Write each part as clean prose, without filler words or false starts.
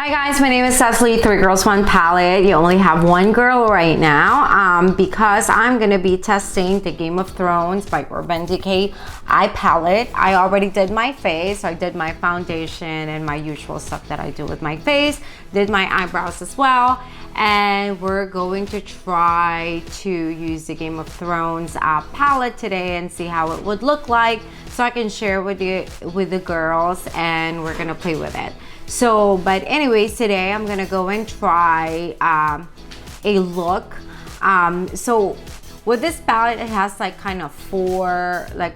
Hi guys, my name is Cecily, 3 Girls 1 Palette. You only have one girl right now because I'm going to be testing the Game of Thrones by Urban Decay eye palette. I already did my face. I did my foundation and my usual stuff that I do with my face. Did my eyebrows as well. And we're going to try to use the Game of Thrones palette today and see how it would look like so I can share with the girls, and we're going to play with it. So, but anyways, today I'm gonna go and try a look. So with this palette, it has like kind of four, like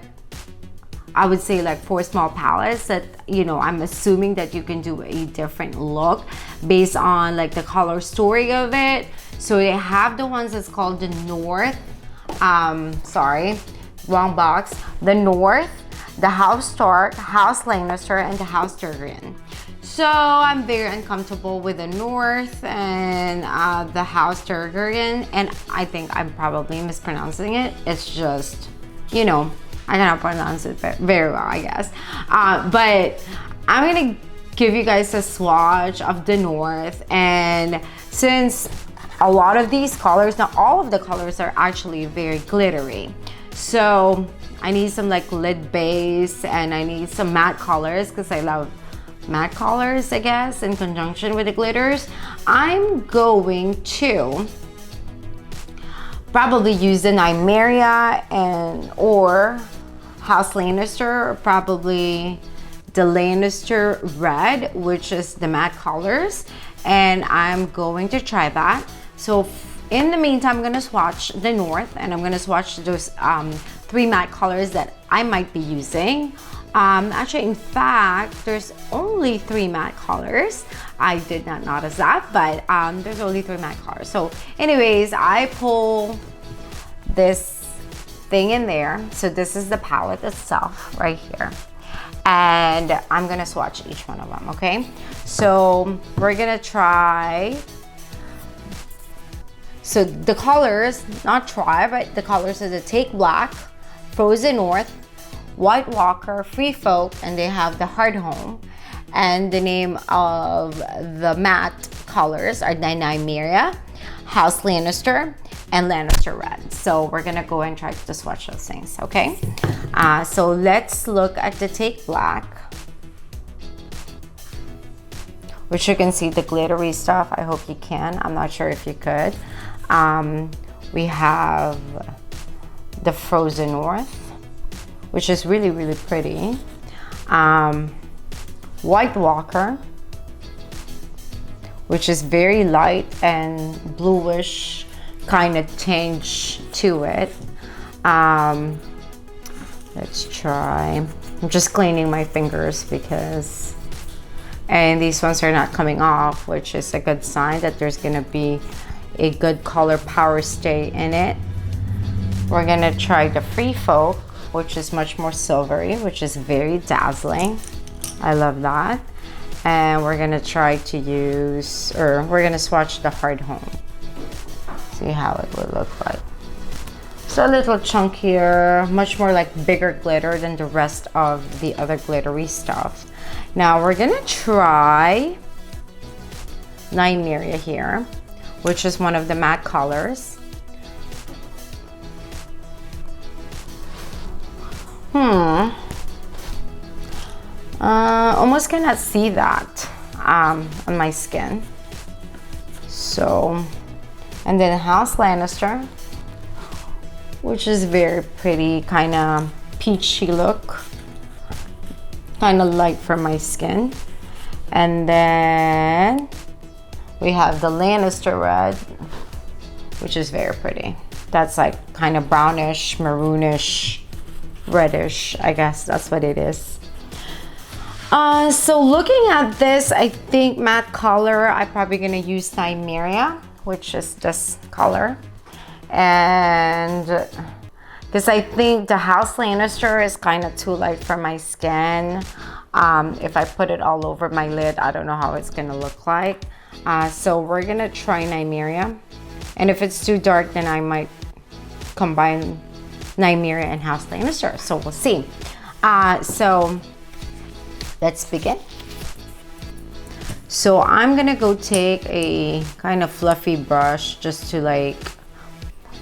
I would say like 4 small palettes that, you know, I'm assuming that you can do a different look based on like the color story of it. So they have the ones that's called the North, sorry, wrong box, the North, the House Stark, House Lannister, and the House Targaryen. So I'm very uncomfortable with the North and the House Targaryen, and I think I'm probably mispronouncing it. It's just, you know, I cannot pronounce it very well, I guess. But I'm gonna give you guys a swatch of the North, and since a lot of these colors, not all of the colors, are actually very glittery, so I need some like lid base, and I need some matte colors because I love matte colors, I guess, in conjunction with the glitters. I'm going to probably use the Nymeria or House Lannister, or probably the Lannister Red, which is the matte colors, and I'm going to try that. So in the meantime, I'm gonna swatch the North, and I'm gonna swatch those 3 matte colors that I might be using. Actually, in fact, there's only 3 matte colors. I did not notice that, but there's only 3 matte colors. So anyways, I pull this thing in there. So this is the palette itself right here. And I'm gonna swatch each one of them, okay? So we're gonna try. So the colors, not try, but the colors are the Take Black, Frozen North, White Walker, Free Folk, and they have the Hard Home. And the name of the matte colors are Nymeria, House Lannister, and Lannister Red. So we're gonna go and try to swatch those things, okay? So let's look at the Take Black, which you can see the glittery stuff. I hope you can. I'm not sure if you could. We have the Frozen North, which is really, really pretty. White Walker, which is very light and bluish kind of tinge to it. Let's try. I'm just cleaning my fingers because, and these ones are not coming off, which is a good sign that there's gonna be a good color power stay in it. We're gonna try the Free Folk, which is much more silvery, which is very dazzling. I love that. And we're gonna try to use, or we're gonna swatch the Hard Home. See how it will look like. So a little chunkier, much more like bigger glitter than the rest of the other glittery stuff. Now we're gonna try Nymeria here, which is one of the matte colors. Almost cannot see that on my skin. So, and then House Lannister, which is very pretty, kind of peachy look, kind of light for my skin. And then we have the Lannister Red, which is very pretty. That's like kind of brownish, maroonish, reddish, I guess that's what it is. So looking at this, I think matte color, I'm probably gonna use Nymeria, which is this color. And because I think the House Lannister is kind of too light for my skin. If I put it all over my lid, I don't know how it's gonna look like. So we're gonna try Nymeria. And if it's too dark, then I might combine Nymeria and House Lannister. So we'll see. So let's begin. So I'm gonna go take a kind of fluffy brush just to like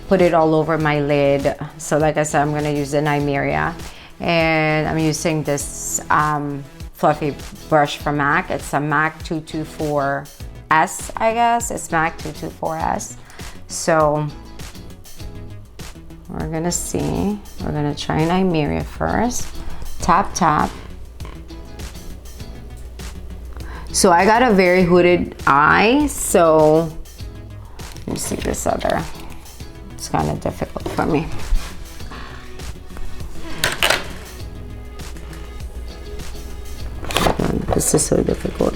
put it all over my lid. So like I said, I'm gonna use the Nymeria, and I'm using this fluffy brush from MAC. It's a MAC 224S, I guess. It's MAC 224S. So we're gonna see. We're gonna try Nymeria first. Tap, tap. So I got a very hooded eye, so let me see this other. It's kind of difficult for me. This is so difficult.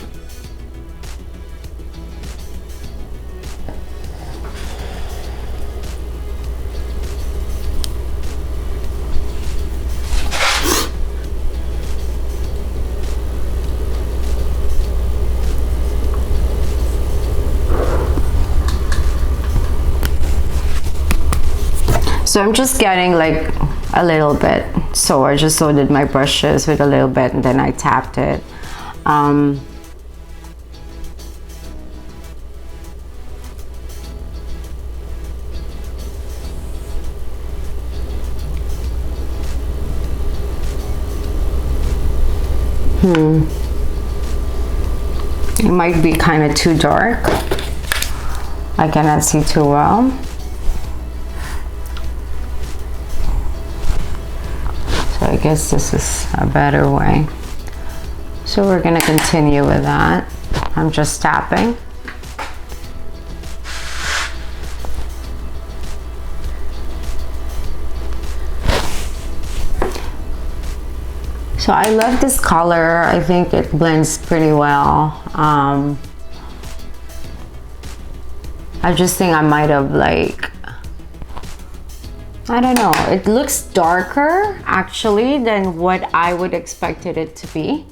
So I'm just getting like a little bit. So I just loaded my brushes with a little bit and then I tapped it. It might be kind of too dark. I cannot see too well. So I guess this is a better way. So we're gonna continue with that. I'm just tapping. So I love this color. I think it blends pretty well. I just think I might have like, I don't know, it looks darker actually than what I would expected it to be.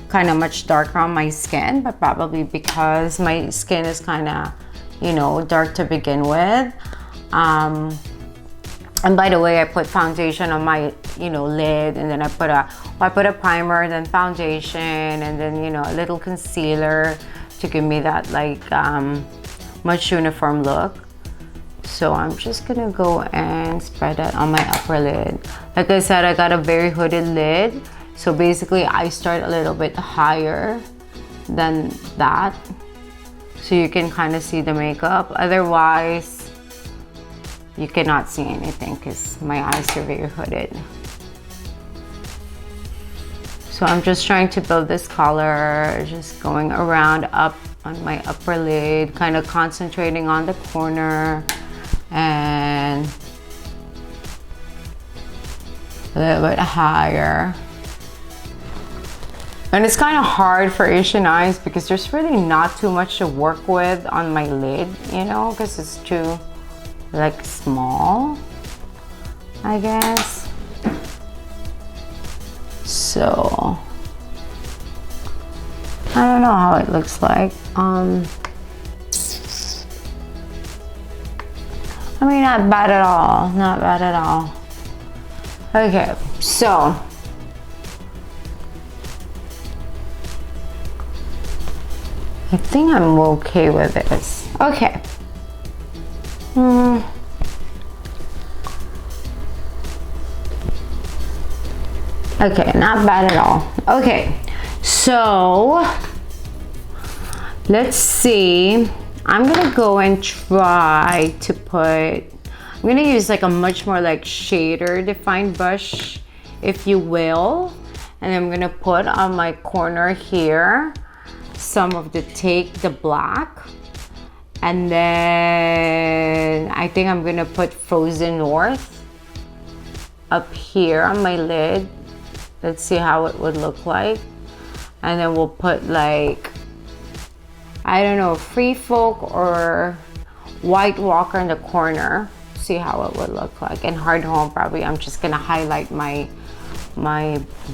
Kind of much darker on my skin, but probably because my skin is kind of, you know, dark to begin with. And by the way, I put foundation on my, you know, lid, and then I put a primer, then foundation, and then, you know, a little concealer to give me that like much uniform look. So I'm just gonna go and spread that on my upper lid. Like I said, I got a very hooded lid. So basically I start a little bit higher than that. So you can kind of see the makeup. Otherwise, you cannot see anything because my eyes are very hooded. So I'm just trying to build this color, just going around up on my upper lid, kind of concentrating on the corner and a little bit higher. And it's kind of hard for Asian eyes because there's really not too much to work with on my lid, you know, because it's too like small, I guess. So I don't know how it looks like. I mean, not bad at all, not bad at all. Okay, so I think I'm okay with this. Okay. Okay, not bad at all. Okay, so let's see. I'm gonna go and try to put, I'm gonna use like a much more like shader defined brush, if you will. And I'm gonna put on my corner here some of the Take the Black, and then I think I'm gonna put Frozen North up here on my lid. Let's see how it would look like. And then we'll put like, I don't know, Free Folk or White Walker in the corner. See how it would look like. And Hard Home, probably I'm just gonna highlight my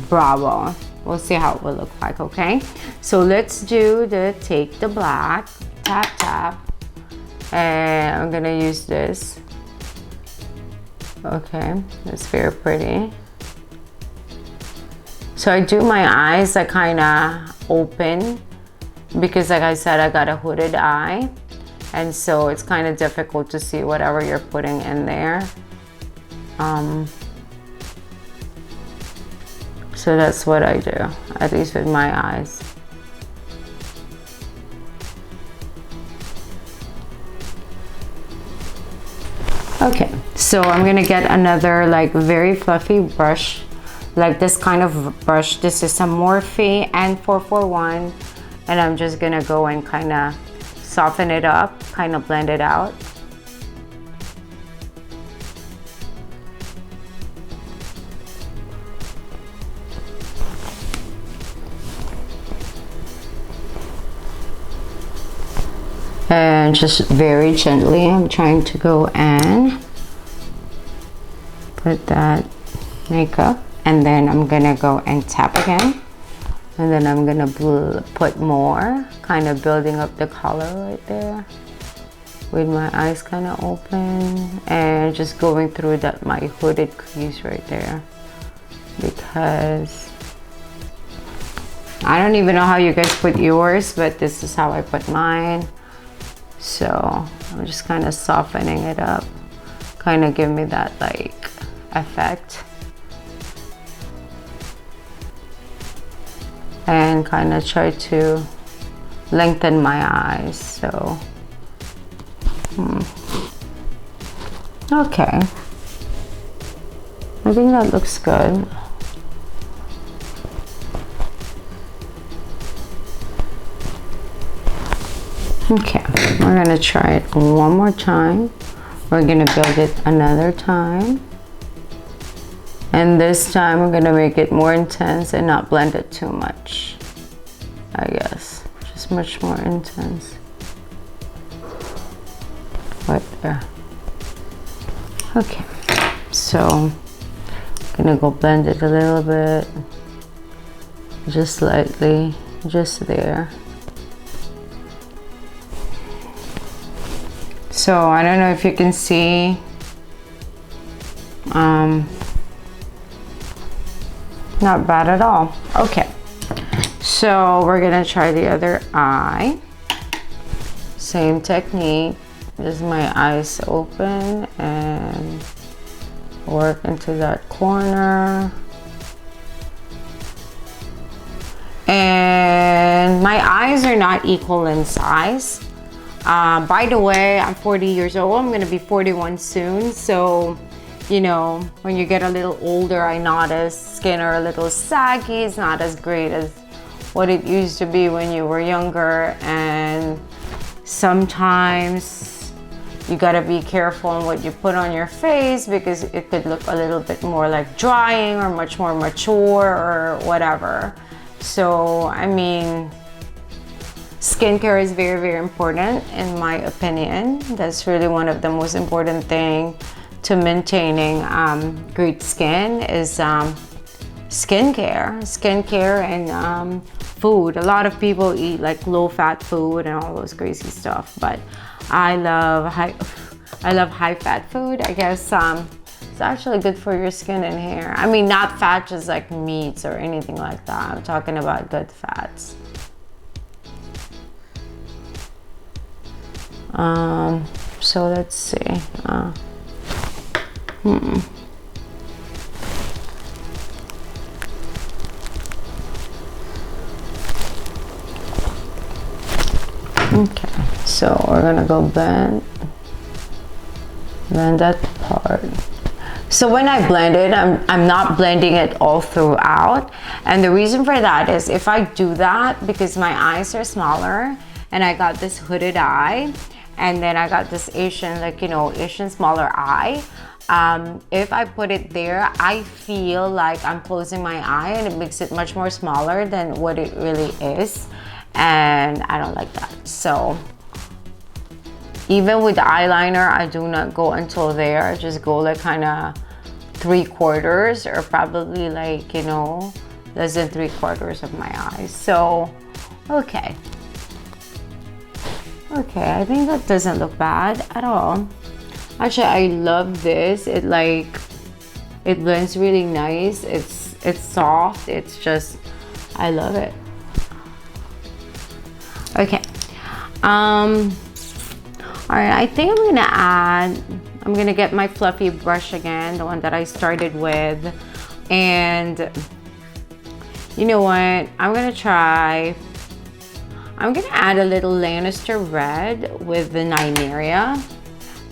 brow bone. We'll see how it will look like, okay? So let's do the Take the Black, tap, tap. And I'm gonna use this. Okay, that's very pretty. So I do my eyes, I kinda open because like I said, I got a hooded eye, and so it's kind of difficult to see whatever you're putting in there. So that's what I do, at least with my eyes. Okay, so I'm gonna get another like very fluffy brush, like this kind of brush. This is a Morphe N441, and I'm just gonna go and kind of soften it up, kind of blend it out. And just very gently, I'm trying to go and put that makeup, and then I'm gonna go and tap again, and then I'm gonna put more, kind of building up the color right there with my eyes kind of open, and just going through that my hooded crease right there, because I don't even know how you guys put yours, but this is how I put mine. So I'm just kind of softening it up, kind of give me that like effect, and kind of try to lengthen my eyes. So okay, I think that looks good. Okay, we're gonna try it one more time. We're gonna build it another time, and this time we're gonna make it more intense and not blend it too much, I guess, just much more intense right there. Okay, so I'm gonna go blend it a little bit, just lightly, just there. So I don't know if you can see, not bad at all. Okay, so we're gonna try the other eye. Same technique, just my eyes open and work into that corner. And my eyes are not equal in size. By the way, I'm 40 years old. I'm gonna be 41 soon. So, you know, when you get a little older, I notice skin are a little saggy. It's not as great as what it used to be when you were younger. And sometimes you gotta be careful on what you put on your face, because it could look a little bit more like drying or much more mature or whatever. So, I mean, skincare is very, very important in my opinion. That's really one of the most important thing to maintaining great skin is skincare and food. A lot of people eat like low-fat food and all those crazy stuff, but I love high-fat food. I guess it's actually good for your skin and hair. I mean, not fat just like meats or anything like that. I'm talking about good fats. So let's see. Okay, so we're gonna go blend that part. So when I blend it, I'm not blending it all throughout, and the reason for that is if I do that, because my eyes are smaller and I got this hooded eye, and then I got this Asian, like, you know, Asian smaller eye. If I put it there, I feel like I'm closing my eye and it makes it much more smaller than what it really is. And I don't like that. So even with the eyeliner, I do not go until there. I just go like kind of 3/4 or probably like, you know, less than 3/4 of my eyes. So, okay. Okay, I think that doesn't look bad at all. Actually, I love this. It blends really nice. It's soft. It's just, I love it. Okay. All right, I think I'm gonna get my fluffy brush again, the one that I started with. And you know what? I'm gonna add a little Lannister red with the Nymeria.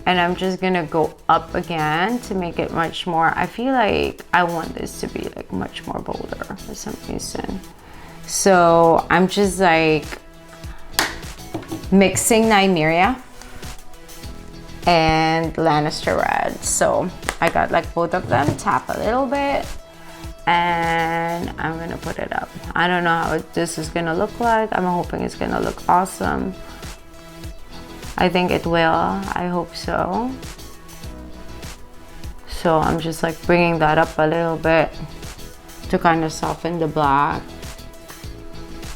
And I'm just gonna go up again to make it much more. I feel like I want this to be like much more bolder for some reason. So I'm just like mixing Nymeria and Lannister red. So I got like both of them, tap a little bit, and I'm gonna put it up. I don't know how this is gonna look like. I'm hoping it's gonna look awesome. I think it will. I hope so. So I'm just like bringing that up a little bit to kind of soften the black.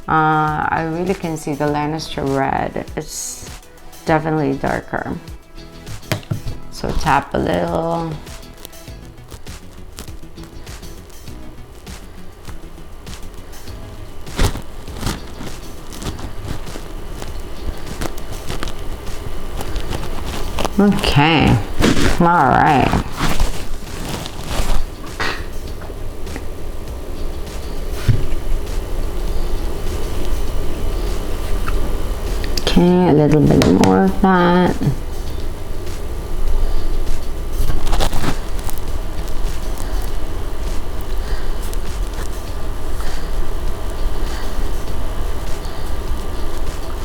I really can see the Lannister red. It's definitely darker. So tap a little. Okay, all right. Okay, a little bit more of that.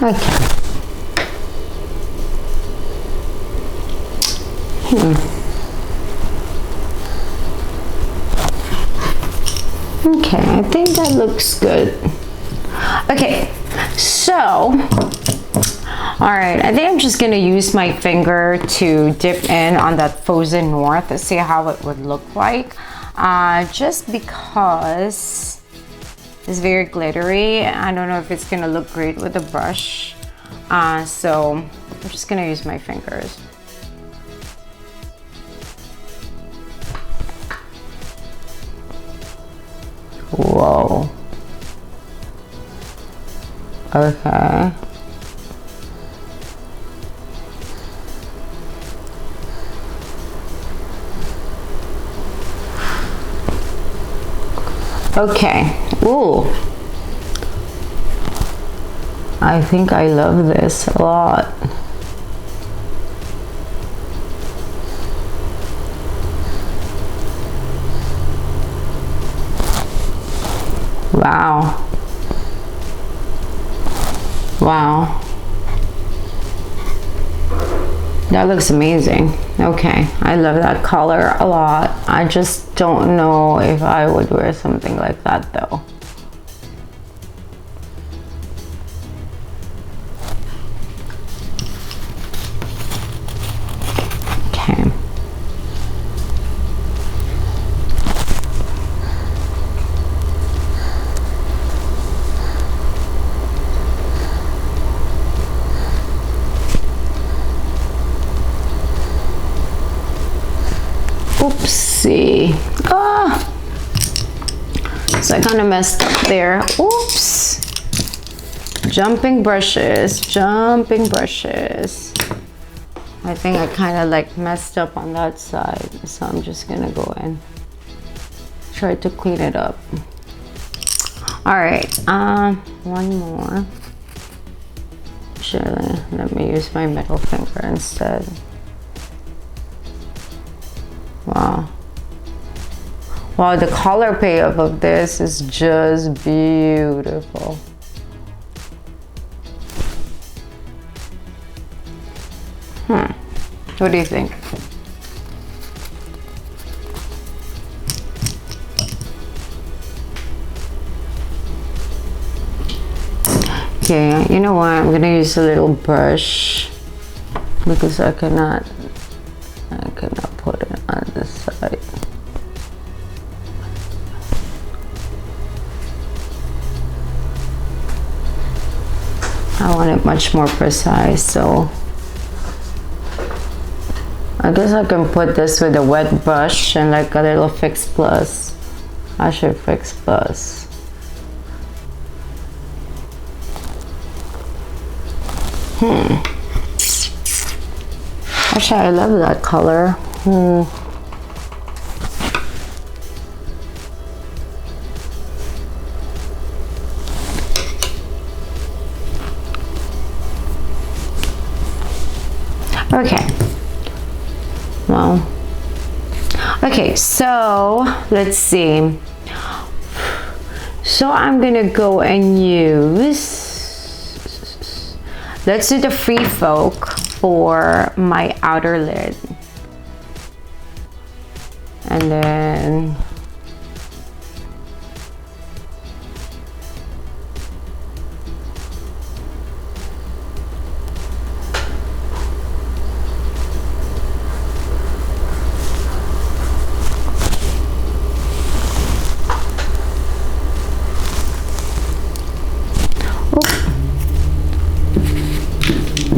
Okay. Okay, I think that looks good. Okay, so, all right, I think I'm just gonna use my finger to dip in on that Frozen North to see how it would look like. Just because it's very glittery. I don't know if it's gonna look great with a brush. So I'm just gonna use my fingers. Whoa. Okay. Okay. Ooh. I think I love this a lot. Wow. Wow. That looks amazing. Okay, I love that color a lot. I just don't know if I would wear something like that though. Okay. Oopsie. Ah! So I kind of messed up there. Oops. Jumping brushes, jumping brushes. I think I kind of like messed up on that side. So I'm just gonna go in. Try to clean it up. All right, one more. Actually, let me use my middle finger instead. Wow. Wow, the color payoff of this is just beautiful. What do you think? Okay, you know what? I'm gonna use a little brush because I cannot put it on this side. I want it much more precise, so I guess I can put this with a wet brush and like a little Fix Plus. I should Fix Plus. Actually, I love that color. Okay. Well. Okay, so let's see. So I'm gonna go and use, let's do the Free Folk for my outer lid. And then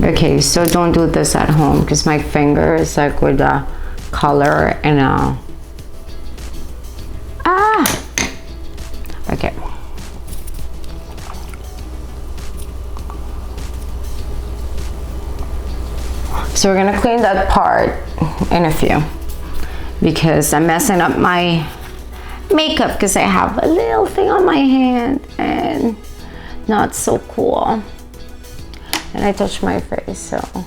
okay, so don't do this at home because my finger is like with the color and okay. So we're gonna clean that part in a few because I'm messing up my makeup because I have a little thing on my hand and not so cool. And I touched my face, so.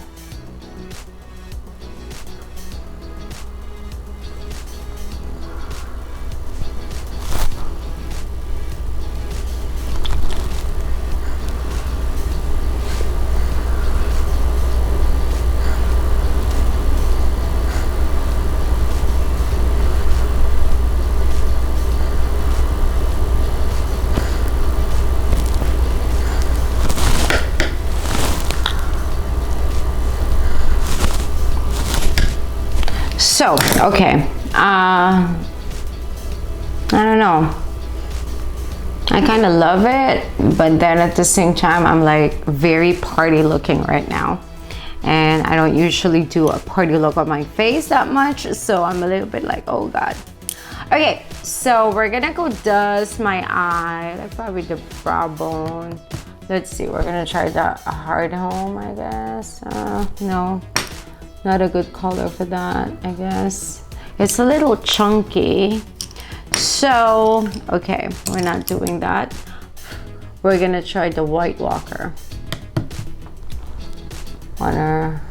So, okay, I don't know. I kind of love it, but then at the same time, I'm like very party looking right now. And I don't usually do a party look on my face that much, so I'm a little bit like, oh God. Okay, so we're gonna go dust my eye, like probably the brow bone. Let's see, we're gonna try the hard home, I guess. No. Not a good color for that, I guess. It's a little chunky. So, okay, we're not doing that. We're gonna try the White Walker on our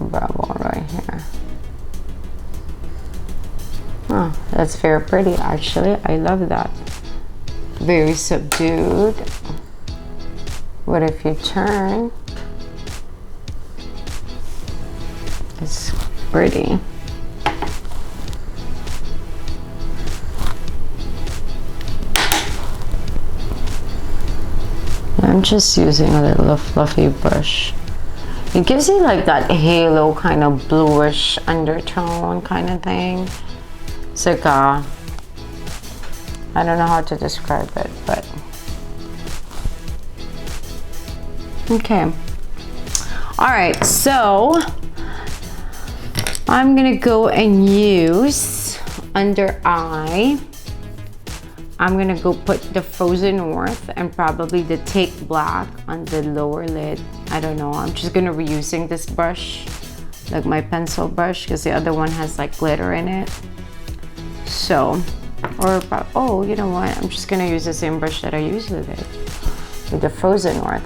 brow bone right here. Oh, that's very pretty, actually. I love that. Very subdued. What if you turn? It's pretty. I'm just using a little fluffy brush. It gives you like that halo kind of bluish undertone kind of thing. It's like I don't know how to describe it, but okay. All right, so I'm gonna go and use under eye. I'm gonna go put the Frozen North and probably the Take Black on the lower lid. I don't know, I'm just gonna reusing this brush, like my pencil brush, because the other one has like glitter in it. So, or, oh, you know what? I'm just gonna use the same brush that I usually did with the Frozen North.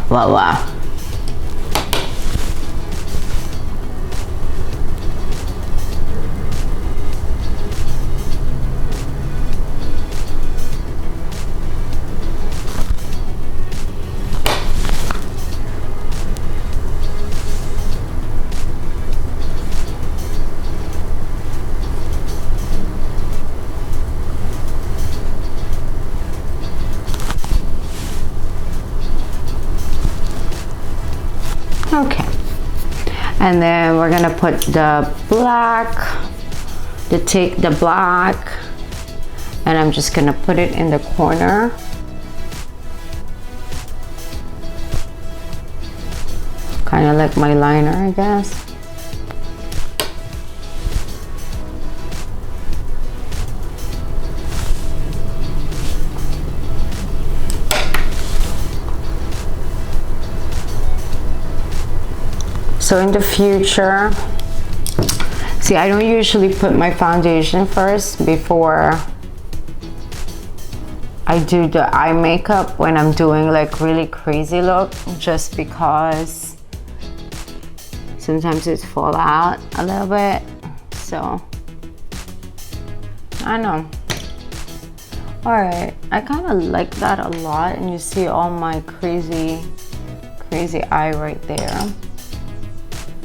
Voila. Okay, and then we're gonna put the black, Take the Black, and I'm just gonna put it in the corner. Kind of like my liner, I guess. So in the future, see, I don't usually put my foundation first before I do the eye makeup when I'm doing like really crazy look, just because sometimes it's fall out a little bit. So I don't know. All right, I kind of like that a lot, and you see all my crazy eye right there.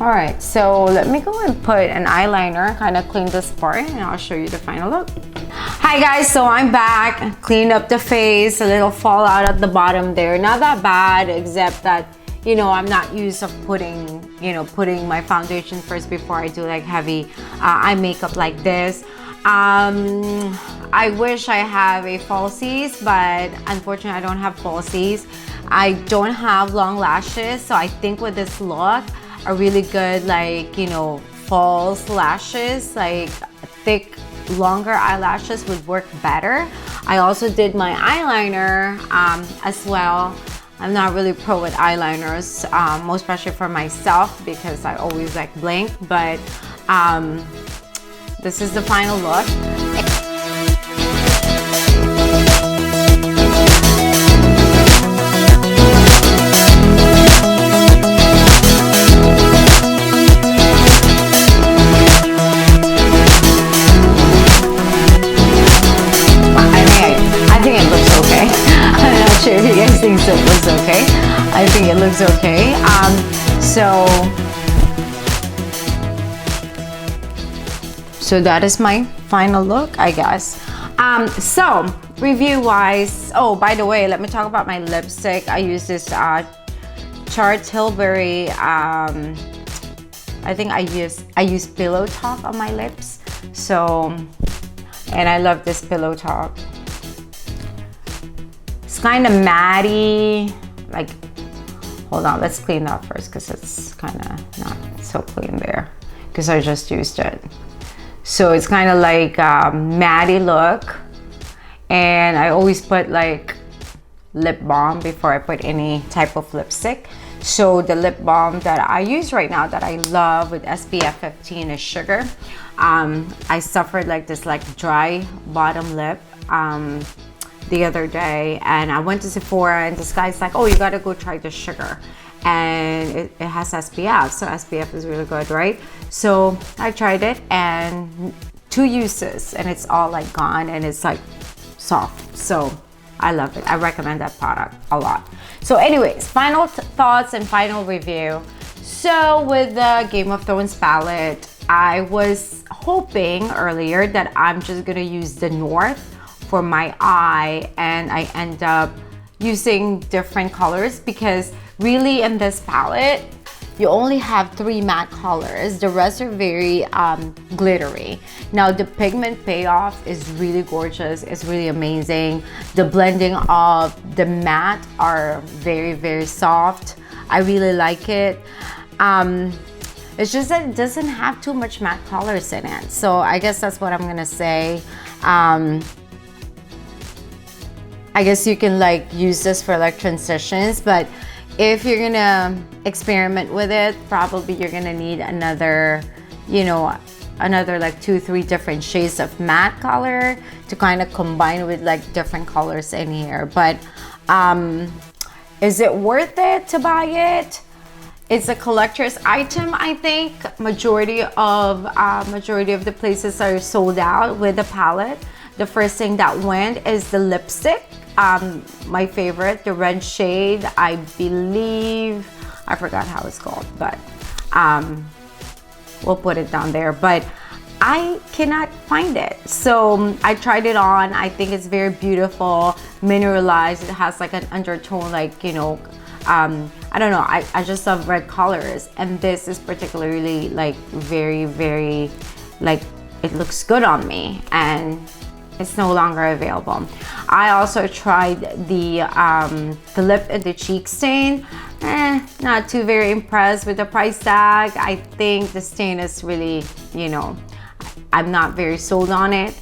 All right, so let me go and put an eyeliner, kind of clean this part, and I'll show you the final look. Hi guys, so I'm back. Cleaned up the face, a little fallout at the bottom there. Not that bad, except that, you know, I'm not used to putting my foundation first before I do like heavy eye makeup like this. I wish I have a falsies, but unfortunately I don't have falsies. I don't have long lashes, so I think with this look, a really good, like, you know, false lashes, like thick, longer eyelashes would work better. I also did my eyeliner as well. I'm not really pro with eyeliners, most especially for myself, because I always like blink, but this is the final look. If you guys think it looks okay, I think it looks okay. So that is my final look, I guess. So review wise, oh, by the way, let me talk about my lipstick. I use this Charles Tilbury. I think I use Pillow Talk on my lips. So, and I love this Pillow Talk. It's kind of matty, like, hold on, let's clean that first, because it's kind of not so clean there, because I just used it. So it's kind of like a matty look, and I always put like lip balm before I put any type of lipstick. So the lip balm that I use right now that I love with SPF 15 is Sugar. I suffered like this like dry bottom lip the other day, and I went to Sephora, and this guy's like, oh, you gotta go try the Sugar, and it has SPF, so SPF is really good, right? So I tried it, and 2 uses, and it's all like gone, and it's like soft. So I love it. I recommend that product a lot. So anyways, final thoughts and final review. So with the Game of Thrones palette, I was hoping earlier that I'm just gonna use the North for my eye, and I end up using different colors, because really in this palette you only have 3 matte colors. The rest are very glittery. Now the pigment payoff is really gorgeous. It's really amazing. The blending of the matte are very soft. I really like it. It's just that it doesn't have too much matte colors in it, so I guess that's what I'm gonna say. I guess you can like use this for like transitions, but if you're gonna experiment with it, probably you're gonna need another, you know, another like 2-3 different shades of matte color to kind of combine with like different colors in here. But is it worth it to buy it? It's a collector's item, I think. Majority of the places are sold out with the palette. The first thing that went is the lipstick. My favorite, the red shade, I believe, I forgot how it's called, but we'll put it down there. But I cannot find it, so I tried it on. I think it's very beautiful, mineralized. It has like an undertone, like, you know, I don't know, I just love red colors, and this is particularly like very like, it looks good on me, and it's no longer available. I also tried the lip and the cheek stain. Not too very impressed with the price tag. I think the stain is really, you know, I'm not very sold on it.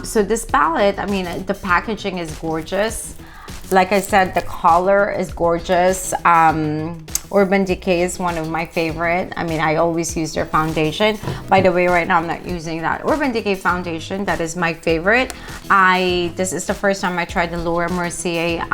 So this palette, I mean, the packaging is gorgeous. Like I said, the color is gorgeous. Urban Decay is one of my favorite. I mean, I always use their foundation. By the way, right now I'm not using that Urban Decay foundation. That is my favorite. This is the first time I tried the Laura Mercier,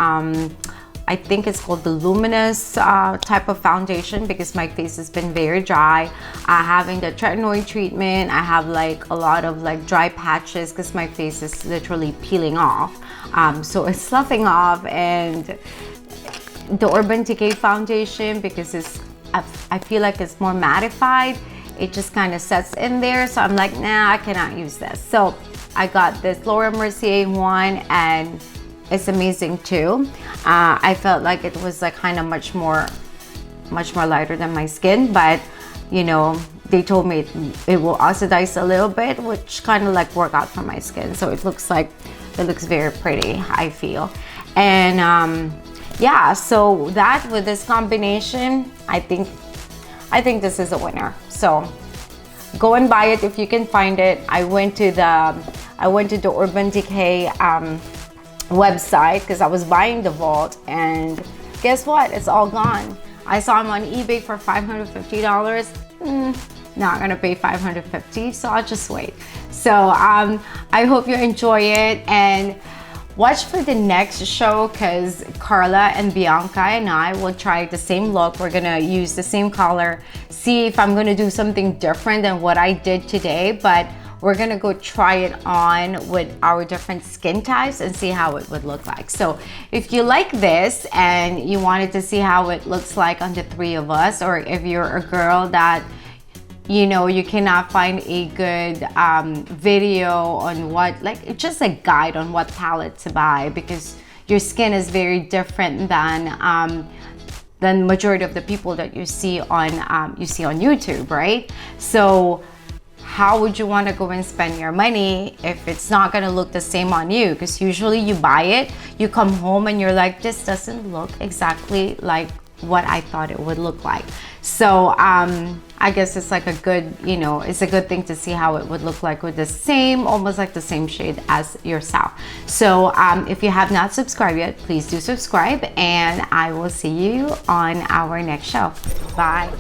I think it's called the luminous type of foundation, because my face has been very dry. Having the tretinoid treatment, I have like a lot of like dry patches because my face is literally peeling off. So it's sloughing off, and the Urban Decay foundation, because I feel like it's more mattified, it just kind of sets in there. So I'm like, nah, I cannot use this. So I got this Laura Mercier one, and it's amazing too. I felt like it was like kind of much more lighter than my skin, but you know, they told me it will oxidize a little bit, which kind of like work out for my skin. So it looks very pretty, I feel. And yeah, so that with this combination, I think this is a winner. So go and buy it if you can find it. I went to the Urban Decay website because I was buying the Vault, and guess what? It's all gone. I saw them on eBay for $550. Not gonna pay $550, so I'll just wait. So I hope you enjoy it, and watch for the next show, because Carla and Bianca and I will try the same look. We're gonna use the same color, see if I'm gonna do something different than what I did today, but we're gonna go try it on with our different skin types and see how it would look like. So if you like this and you wanted to see how it looks like on the three of us, or if you're a girl that, you know, you cannot find a good video on what, like just a guide on what palette to buy, because your skin is very different than majority of the people that you see on YouTube, right? So how would you want to go and spend your money if it's not going to look the same on you? Because usually you buy it, you come home and you're like, this doesn't look exactly like what I thought it would look like. So I guess it's like a good, you know, it's a good thing to see how it would look like with the same, almost like the same shade as yourself. So if you have not subscribed yet, please do subscribe, and I will see you on our next show. Bye.